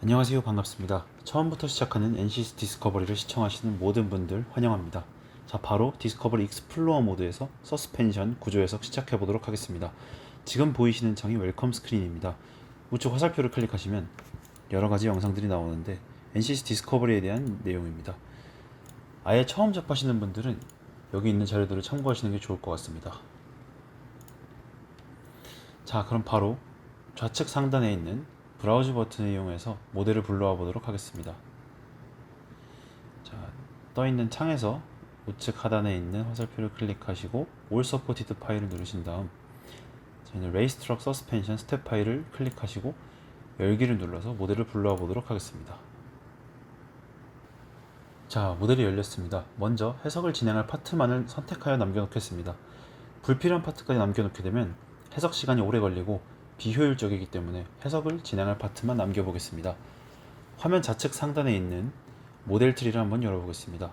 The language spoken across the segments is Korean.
안녕하세요. 반갑습니다. 처음부터 시작하는 NCS 디스커버리를 시청하시는 모든 분들 환영합니다. 자, 바로 디스커버리 익스플로어 모드에서 서스펜션 구조에서 시작해 보도록 하겠습니다. 지금 보이시는 창이 웰컴 스크린입니다. 우측 화살표를 클릭하시면 여러가지 영상들이 나오는데 NCS 디스커버리에 대한 내용입니다. 아예 처음 접하시는 분들은 여기 있는 자료들을 참고하시는 게 좋을 것 같습니다. 자, 그럼 바로 좌측 상단에 있는 브라우즈 버튼을 이용해서 모델을 불러와 보도록 하겠습니다. 자, 떠있는 창에서 우측 하단에 있는 화살표를 클릭하시고 All Supported 파일을 누르신 다음 저희는 Race Truck Suspension 스텝 파일을 클릭하시고 열기를 눌러서 모델을 불러와 보도록 하겠습니다. 자, 모델이 열렸습니다. 먼저 해석을 진행할 파트만을 선택하여 남겨놓겠습니다. 불필요한 파트까지 남겨놓게 되면 해석 시간이 오래 걸리고 비효율적이기 때문에 해석을 진행할 파트만 남겨보겠습니다. 화면 좌측 상단에 있는 모델 트리를 한번 열어보겠습니다.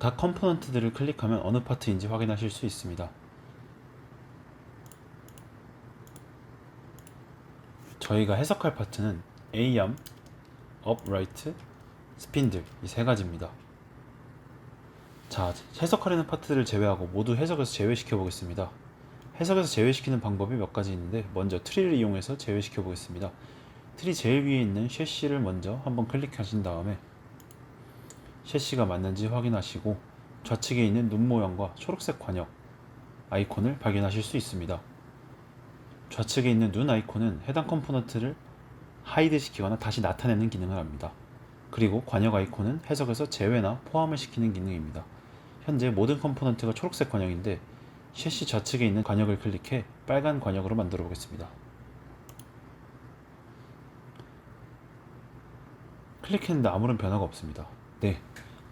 각 컴포넌트들을 클릭하면 어느 파트인지 확인하실 수 있습니다. 저희가 해석할 파트는 A암, 업라이트, 스핀들 이 세 가지입니다. 자, 해석하려는 파트들을 제외하고 모두 해석에서 제외시켜 보겠습니다. 해석에서 제외시키는 방법이 몇 가지 있는데 먼저 트리를 이용해서 제외시켜 보겠습니다. 트리 제일 위에 있는 셰시를 먼저 한번 클릭하신 다음에 셰시가 맞는지 확인하시고 좌측에 있는 눈 모양과 초록색 관역 아이콘을 발견하실 수 있습니다. 좌측에 있는 눈 아이콘은 해당 컴포넌트를 하이드 시키거나 다시 나타내는 기능을 합니다. 그리고 관역 아이콘은 해석에서 제외나 포함을 시키는 기능입니다. 현재 모든 컴포넌트가 초록색 관역인데 셰시 좌측에 있는 관역을 클릭해 빨간 관역으로 만들어 보겠습니다. 클릭했는데 아무런 변화가 없습니다. 네,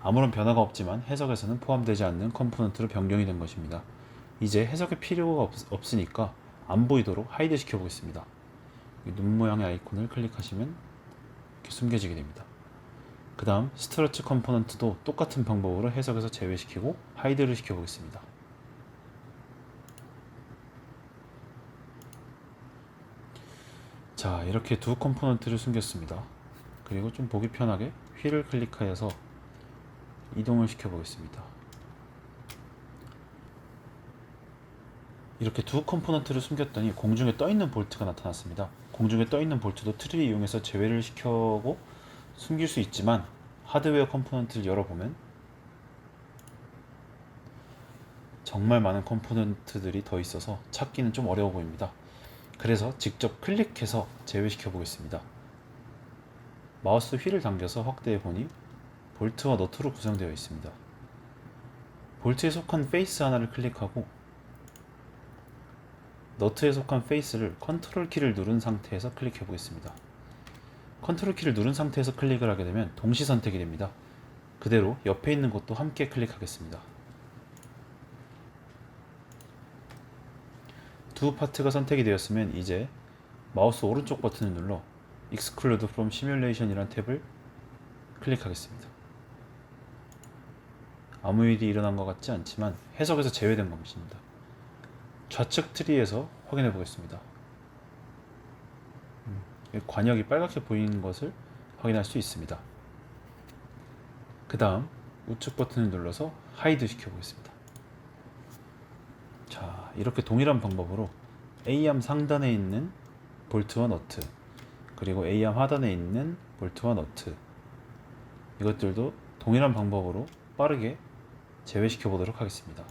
아무런 변화가 없지만 해석에서는 포함되지 않는 컴포넌트로 변경이 된 것입니다. 이제 해석의 필요가 없으니까 안 보이도록 하이드 시켜 보겠습니다. 눈 모양의 아이콘을 클릭하시면 이렇게 숨겨지게 됩니다. 그 다음 스트러치 컴포넌트도 똑같은 방법으로 해석에서 제외시키고 하이드를 시켜보겠습니다. 자, 이렇게 두 컴포넌트를 숨겼습니다. 그리고 좀 보기 편하게 휠을 클릭하여서 이동을 시켜보겠습니다. 이렇게 두 컴포넌트를 숨겼더니 공중에 떠있는 볼트가 나타났습니다. 공중에 떠있는 볼트도 트리를 이용해서 제외를 시켜고 숨길 수 있지만 하드웨어 컴포넌트를 열어보면 정말 많은 컴포넌트들이 더 있어서 찾기는 좀 어려워 보입니다. 그래서 직접 클릭해서 제외시켜 보겠습니다. 마우스 휠을 당겨서 확대해 보니 볼트와 너트로 구성되어 있습니다. 볼트에 속한 페이스 하나를 클릭하고 너트에 속한 페이스를 컨트롤 키를 누른 상태에서 클릭해 보겠습니다. 컨트롤 키를 누른 상태에서 클릭을 하게 되면 동시 선택이 됩니다. 그대로 옆에 있는 것도 함께 클릭하겠습니다. 두 파트가 선택이 되었으면 이제 마우스 오른쪽 버튼을 눌러 Exclude from Simulation 이란 탭을 클릭하겠습니다. 아무 일이 일어난 것 같지 않지만 해석에서 제외된 것입니다. 좌측 트리에서 확인해 보겠습니다. 관역이 빨갛게 보이는 것을 확인할 수 있습니다. 그 다음 우측 버튼을 눌러서 하이드 시켜 보겠습니다. 자, 이렇게 동일한 방법으로 A암 상단에 있는 볼트와 너트 그리고 A암 하단에 있는 볼트와 너트 이것들도 동일한 방법으로 빠르게 제외시켜 보도록 하겠습니다.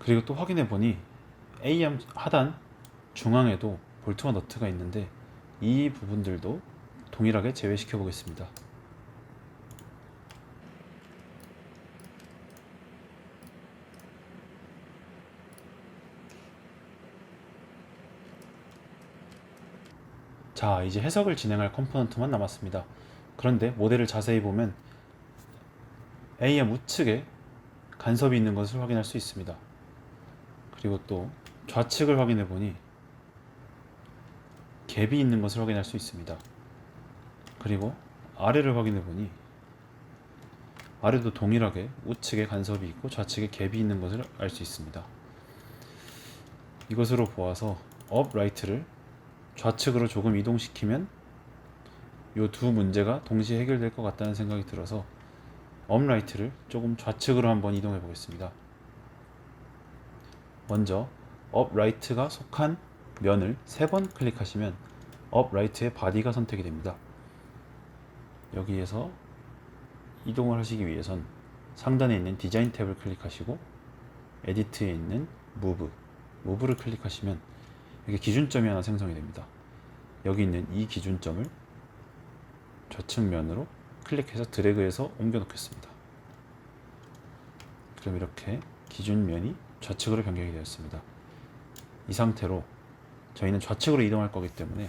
그리고 또 확인해 보니 A암 하단 중앙에도 볼트와 너트가 있는데 이 부분들도 동일하게 제외시켜 보겠습니다. 자, 이제 해석을 진행할 컴포넌트만 남았습니다. 그런데 모델을 자세히 보면 A암 우측에 간섭이 있는 것을 확인할 수 있습니다. 그리고 또 좌측을 확인해 보니 갭이 있는 것을 확인할 수 있습니다. 그리고 아래를 확인해 보니 아래도 동일하게 우측에 간섭이 있고 좌측에 갭이 있는 것을 알 수 있습니다. 이것으로 보아서 업 라이트를 좌측으로 조금 이동시키면 이 두 문제가 동시에 해결될 것 같다는 생각이 들어서 업 라이트를 조금 좌측으로 한번 이동해 보겠습니다. 먼저 업 라이트가 속한 면을 3번 클릭하시면 업 라이트의 바디가 선택이 됩니다. 여기에서 이동을 하시기 위해선 상단에 있는 디자인 탭을 클릭하시고 에디트에 있는 무브를 클릭하시면 여기 기준점이 하나 생성이 됩니다. 여기 있는 이 기준점을 좌측면으로 클릭해서 드래그해서 옮겨 놓겠습니다. 그럼 이렇게 기준면이 좌측으로 변경이 되었습니다. 이 상태로 저희는 좌측으로 이동할 거기 때문에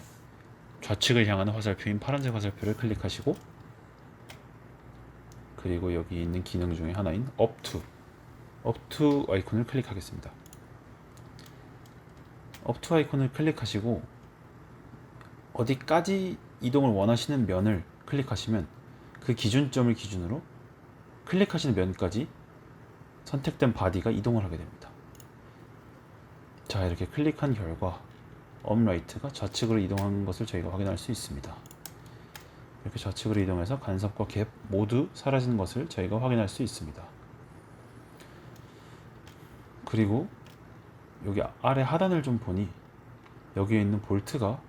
좌측을 향하는 화살표인 파란색 화살표를 클릭하시고 그리고 여기 있는 기능 중에 하나인 up to 아이콘을 클릭하겠습니다. up to 아이콘을 클릭하시고 어디까지 이동을 원하시는 면을 클릭하시면 그 기준점을 기준으로 클릭하시는 면까지 선택된 바디가 이동을 하게 됩니다. 자, 이렇게 클릭한 결과 업라이트가 좌측으로 이동한 것을 저희가 확인할 수 있습니다. 이렇게 좌측으로 이동해서 간섭과 갭 모두 사라지는 것을 저희가 확인할 수 있습니다. 그리고 여기 아래 하단을 좀 보니 여기에 있는 볼트가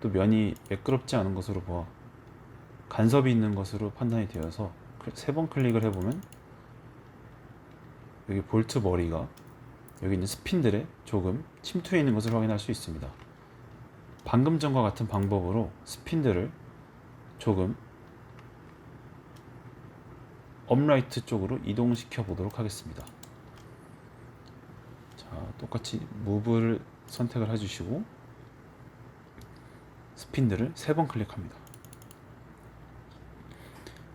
또 면이 매끄럽지 않은 것으로 보아 간섭이 있는 것으로 판단이 되어서 3번 클릭을 해보면 여기 볼트 머리가 여기 있는 스핀들에 조금 침투해 있는 것을 확인할 수 있습니다. 방금 전과 같은 방법으로 스핀들을 조금 업라이트 쪽으로 이동시켜 보도록 하겠습니다. 자, 똑같이 무브를 선택을 해주시고 스핀들을 3번 클릭합니다.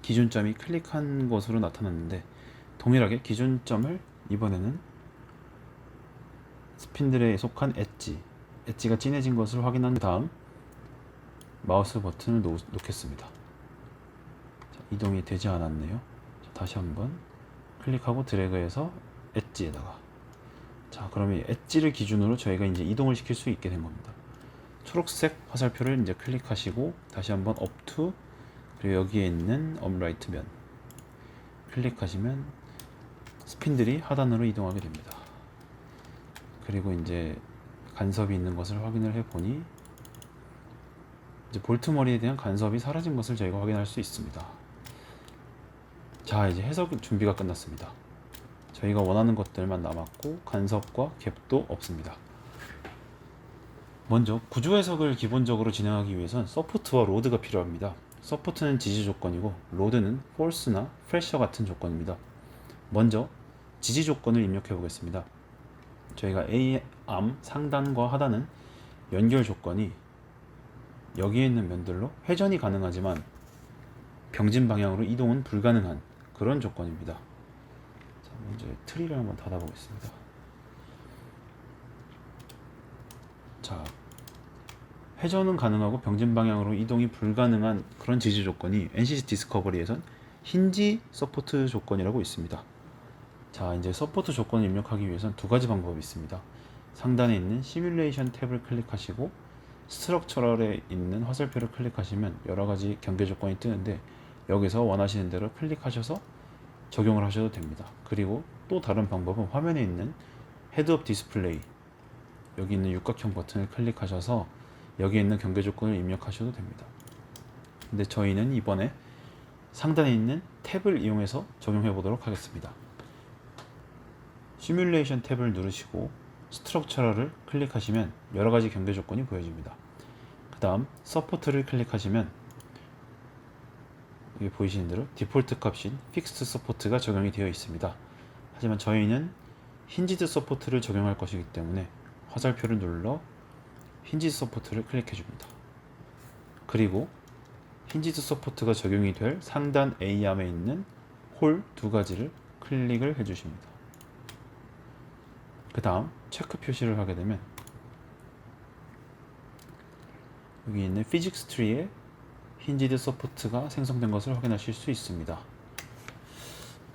기준점이 클릭한 것으로 나타났는데 동일하게 기준점을 이번에는 스핀들에 속한 엣지가 진해진 것을 확인한 다음 마우스 버튼을 놓겠습니다. 자, 이동이 되지 않았네요. 자, 다시 한번 클릭하고 드래그해서 엣지에다가 자, 그러면 이 엣지를 기준으로 저희가 이제 이동을 시킬 수 있게 된 겁니다. 초록색 화살표를 이제 클릭하시고 다시 한번 up to 그리고 여기에 있는 업라이트 면 클릭하시면 스핀들이 하단으로 이동하게 됩니다. 그리고 이제 간섭이 있는 것을 확인을 해 보니 이제 볼트 머리에 대한 간섭이 사라진 것을 저희가 확인할 수 있습니다. 자, 이제 해석 준비가 끝났습니다. 저희가 원하는 것들만 남았고 간섭과 갭도 없습니다. 먼저 구조 해석을 기본적으로 진행하기 위해선 서포트와 로드가 필요합니다. 서포트는 지지 조건이고 로드는 폴스나 프레셔 같은 조건입니다. 먼저 지지 조건을 입력해 보겠습니다. 저희가 A암 상단과 하단은 연결 조건이 여기에 있는 면들로 회전이 가능하지만 병진 방향으로 이동은 불가능한 그런 조건입니다. 자, 먼저 트리를 한번 닫아 보겠습니다. 자, 회전은 가능하고 병진 방향으로 이동이 불가능한 그런 지지 조건이 NCC 디스커버리에선 힌지 서포트 조건이라고 있습니다. 자, 이제 서포트 조건을 입력하기 위해선 2가지 방법이 있습니다. 상단에 있는 시뮬레이션 탭을 클릭하시고 스트럭처럴에 있는 화살표를 클릭하시면 여러가지 경계 조건이 뜨는데 여기서 원하시는 대로 클릭하셔서 적용을 하셔도 됩니다. 그리고 또 다른 방법은 화면에 있는 헤드업 디스플레이 여기 있는 육각형 버튼을 클릭하셔서 여기 있는 경계 조건을 입력하셔도 됩니다. 근데 저희는 이번에 상단에 있는 탭을 이용해서 적용해 보도록 하겠습니다. 시뮬레이션 탭을 누르시고 스트럭처럴을 클릭하시면 여러가지 경계 조건이 보여집니다. 그 다음 서포트를 클릭하시면 여기 보이시는 대로 디폴트 값인 픽스드 서포트가 적용이 되어 있습니다. 하지만 저희는 힌지드 서포트를 적용할 것이기 때문에 화살표를 눌러 힌지드 서포트를 클릭해 줍니다. 그리고 힌지드 서포트가 적용이 될 상단 A암에 있는 홀 2가지를 클릭을 해 주십니다. 그 다음 체크 표시를 하게 되면 여기 있는 피직스 트리에 힌지드 서포트가 생성된 것을 확인하실 수 있습니다.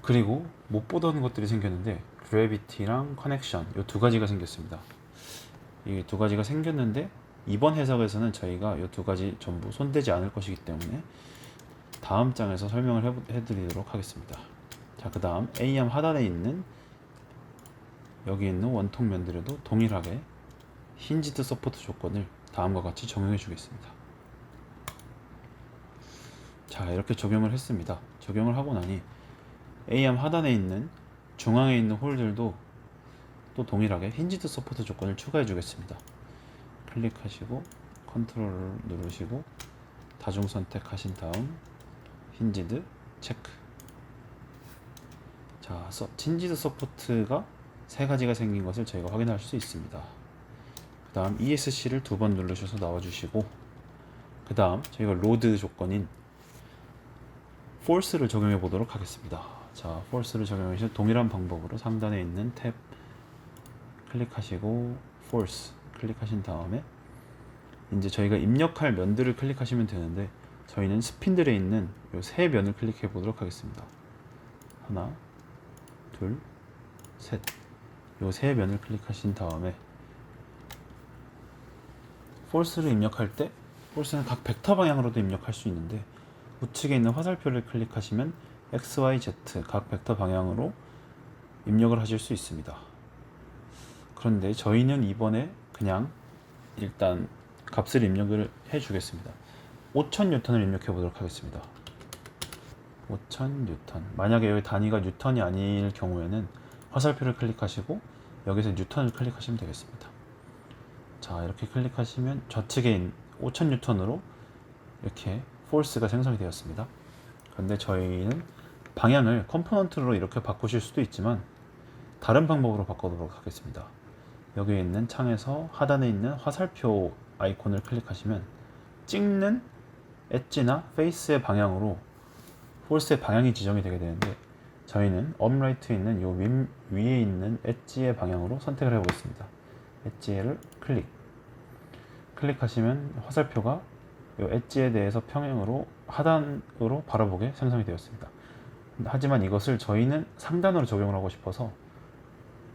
그리고 못 보던 것들이 생겼는데 그래비티랑 커넥션 이 두 가지가 생겼습니다. 이 두 가지가 생겼는데 이번 해석에서는 저희가 이 두 가지 전부 손대지 않을 것이기 때문에 다음 장에서 설명을 해드리도록 하겠습니다. 자, 그 다음 ARM 하단에 있는 여기 있는 원통 면들에도 동일하게 힌지드 서포트 조건을 다음과 같이 적용해 주겠습니다. 자, 이렇게 적용을 했습니다. 적용을 하고 나니 ARM 하단에 있는 중앙에 있는 홀들도 또 동일하게 힌지드 서포트 조건을 추가해 주겠습니다. 클릭하시고 컨트롤을 누르시고 다중 선택하신 다음 힌지드 체크. 자, 힌지드 서포트가 세 가지가 생긴 것을 저희가 확인할 수 있습니다. 그 다음 ESC를 두 번 누르셔서 나와주시고 그 다음 저희가 로드 조건인 force를 적용해 보도록 하겠습니다. 자, force를 적용하실 동일한 방법으로 상단에 있는 탭 클릭하시고 force 클릭하신 다음에 이제 저희가 입력할 면들을 클릭하시면 되는데 저희는 스핀들에 있는 이 세 면을 클릭해 보도록 하겠습니다. 하나, 둘, 셋. 이 세 면을 클릭하신 다음에 force를 입력할 때 force는 각 벡터 방향으로도 입력할 수 있는데 우측에 있는 화살표를 클릭하시면 X, Y, Z 각 벡터 방향으로 입력을 하실 수 있습니다. 그런데 저희는 이번에 그냥 일단 값을 입력을 해 주겠습니다. 5000N을 입력해 보도록 하겠습니다. 5000N. 만약에 여기 단위가 뉴턴이 아닐 경우에는 화살표를 클릭하시고 여기서 뉴턴을 클릭하시면 되겠습니다. 자, 이렇게 클릭하시면 좌측에 5000N으로 이렇게 포스가 생성이 되었습니다. 그런데 저희는 방향을 컴포넌트로 이렇게 바꾸실 수도 있지만 다른 방법으로 바꿔보도록 하겠습니다. 여기에 있는 창에서 하단에 있는 화살표 아이콘을 클릭하시면 찍는 엣지나 페이스의 방향으로 폴스의 방향이 지정이 되게 되는데 저희는 업라이트에 있는 요 위에 있는 엣지의 방향으로 선택을 해보겠습니다. 엣지를 클릭하시면 화살표가 이 엣지에 대해서 평행으로 하단으로 바라보게 생성이 되었습니다. 하지만 이것을 저희는 상단으로 적용을 하고 싶어서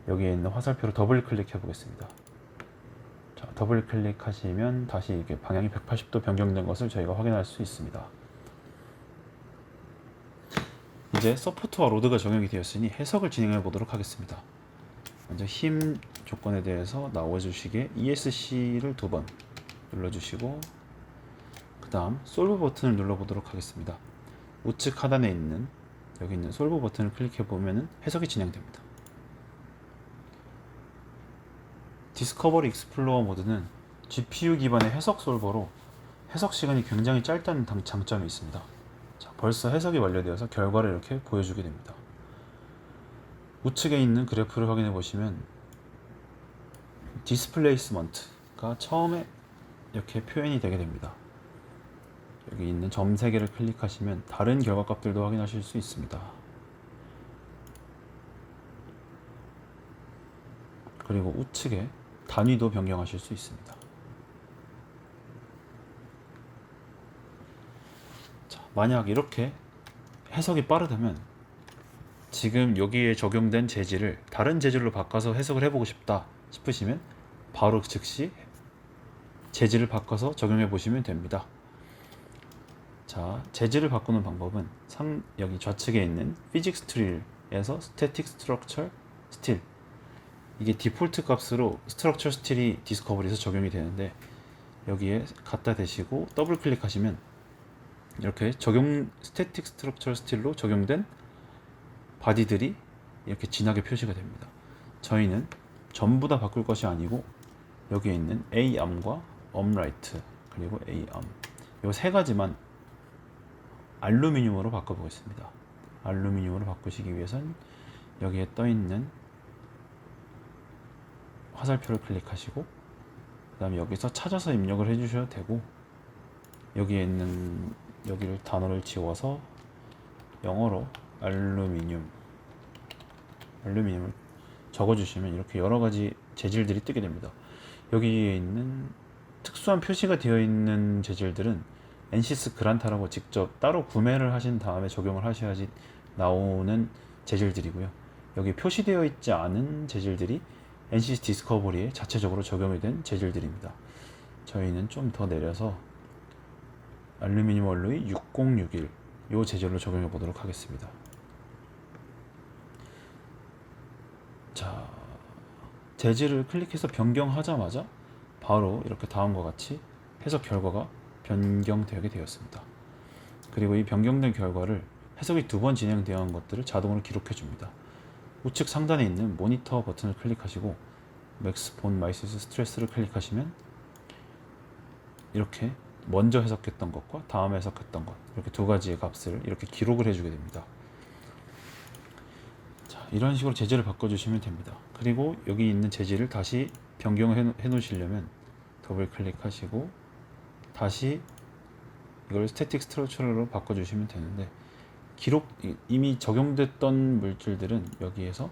여기에 있는 화살표로 더블 클릭해 보겠습니다. 자, 더블 클릭하시면 다시 이게 방향이 180도 변경된 것을 저희가 확인할 수 있습니다. 이제 서포트와 로드가 적용이 되었으니 해석을 진행해 보도록 하겠습니다. 먼저 힘 조건에 대해서 나와주시게 ESC를 두 번 눌러주시고 그 다음 솔브 버튼을 눌러보도록 하겠습니다. 우측 하단에 있는 여기 있는 솔브 버튼을 클릭해 보면 해석이 진행됩니다. 디스커버리 익스플로어 모드는 GPU 기반의 해석 솔버로 해석 시간이 굉장히 짧다는 장점이 있습니다. 자, 벌써 해석이 완료되어서 결과를 이렇게 보여주게 됩니다. 우측에 있는 그래프를 확인해 보시면 디스플레이스먼트가 처음에 이렇게 표현이 되게 됩니다. 여기 있는 점 3개를 클릭하시면 다른 결과값들도 확인하실 수 있습니다. 그리고 우측에 단위도 변경하실 수 있습니다. 자, 만약 이렇게 해석이 빠르다면 지금 여기에 적용된 재질을 다른 재질로 바꿔서 해석을 해보고 싶다 싶으시면 바로 즉시 재질을 바꿔서 적용해 보시면 됩니다. 자, 재질을 바꾸는 방법은 여기 좌측에 있는 Physics Tree에서 Static Structure Still, 이게 디폴트 값으로 Structure Still이 디스커버리에서 적용이 되는데 여기에 갖다 대시고 더블 클릭하시면 이렇게 Static Structure Still로 적용된 바디들이 이렇게 진하게 표시가 됩니다. 저희는 전부 다 바꿀 것이 아니고 여기에 있는 ARM과 upright 그리고 ARM 이 세 가지만 알루미늄으로 바꿔보겠습니다. 알루미늄으로 바꾸시기 위해선 여기에 떠있는 화살표를 클릭하시고 그 다음에 여기서 찾아서 입력을 해주셔도 되고 여기에 있는 여기를 단어를 지워서 영어로 알루미늄을 적어주시면 이렇게 여러가지 재질들이 뜨게 됩니다. 여기에 있는 특수한 표시가 되어 있는 재질들은 엔시스 그란타라고 직접 따로 구매를 하신 다음에 적용을 하셔야지 나오는 재질들이고요. 여기 표시되어 있지 않은 재질들이 엔시스 디스커버리에 자체적으로 적용이 된 재질들입니다. 저희는 좀 더 내려서 알루미늄 알로이 6061 이 재질로 적용해 보도록 하겠습니다. 자, 재질을 클릭해서 변경하자마자 바로 이렇게 다음과 같이 해석 결과가 변경되게 되었습니다. 그리고 이 변경된 결과를 해석이 2번 진행되어 온 것들을 자동으로 기록해 줍니다. 우측 상단에 있는 모니터 버튼을 클릭하시고 맥스 본 마이시스 스트레스를 클릭하시면 이렇게 먼저 해석했던 것과 다음에 해석했던 것 이렇게 두 가지의 값을 이렇게 기록을 해주게 됩니다. 자, 이런 식으로 재질을 바꿔주시면 됩니다. 그리고 여기 있는 재질을 다시 변경을 해 놓으시려면 더블 클릭하시고 다시 이걸 스태틱 스트럭처로 바꿔주시면 되는데 기록 이미 적용됐던 물질들은 여기에서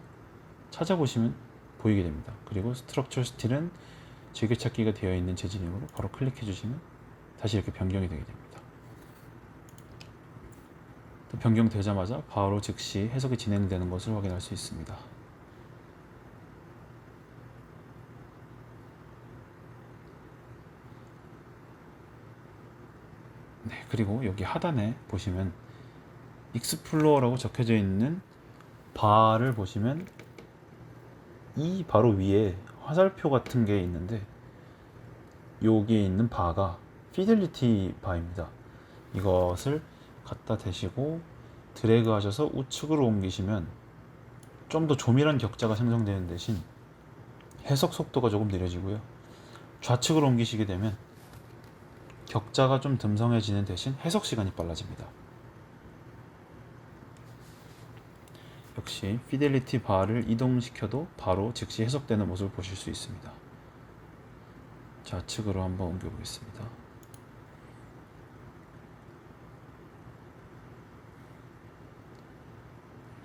찾아보시면 보이게 됩니다. 그리고 스트럭처 스틸은 즐겨찾기가 되어 있는 재질이므로 바로 클릭해 주시면 다시 이렇게 변경이 되게 됩니다. 또 변경되자마자 바로 즉시 해석이 진행되는 것을 확인할 수 있습니다. 네, 그리고 여기 하단에 보시면 익스플로어라고 적혀져 있는 바를 보시면 이 바로 위에 화살표 같은 게 있는데 여기에 있는 바가 피델리티 바입니다. 이것을 갖다 대시고 드래그 하셔서 우측으로 옮기시면 좀 더 조밀한 격자가 생성되는 대신 해석 속도가 조금 느려지고요. 좌측으로 옮기시게 되면 격자가 좀 듬성해지는 대신 해석 시간이 빨라집니다. 역시 피델리티 바를 이동시켜도 바로 즉시 해석되는 모습을 보실 수 있습니다. 좌측으로 한번 옮겨 보겠습니다.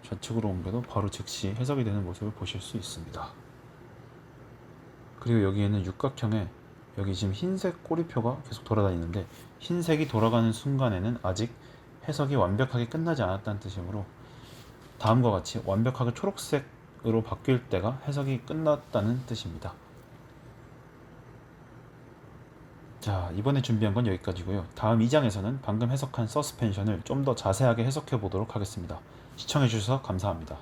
좌측으로 옮겨도 바로 즉시 해석이 되는 모습을 보실 수 있습니다. 그리고 여기에는 육각형에 여기 지금 흰색 꼬리표가 계속 돌아다니는데 흰색이 돌아가는 순간에는 아직 해석이 완벽하게 끝나지 않았다는 뜻이므로 다음과 같이 완벽하게 초록색으로 바뀔 때가 해석이 끝났다는 뜻입니다. 자, 이번에 준비한 건 여기까지고요. 다음 2장에서는 방금 해석한 서스펜션을 좀 더 자세하게 해석해 보도록 하겠습니다. 시청해 주셔서 감사합니다.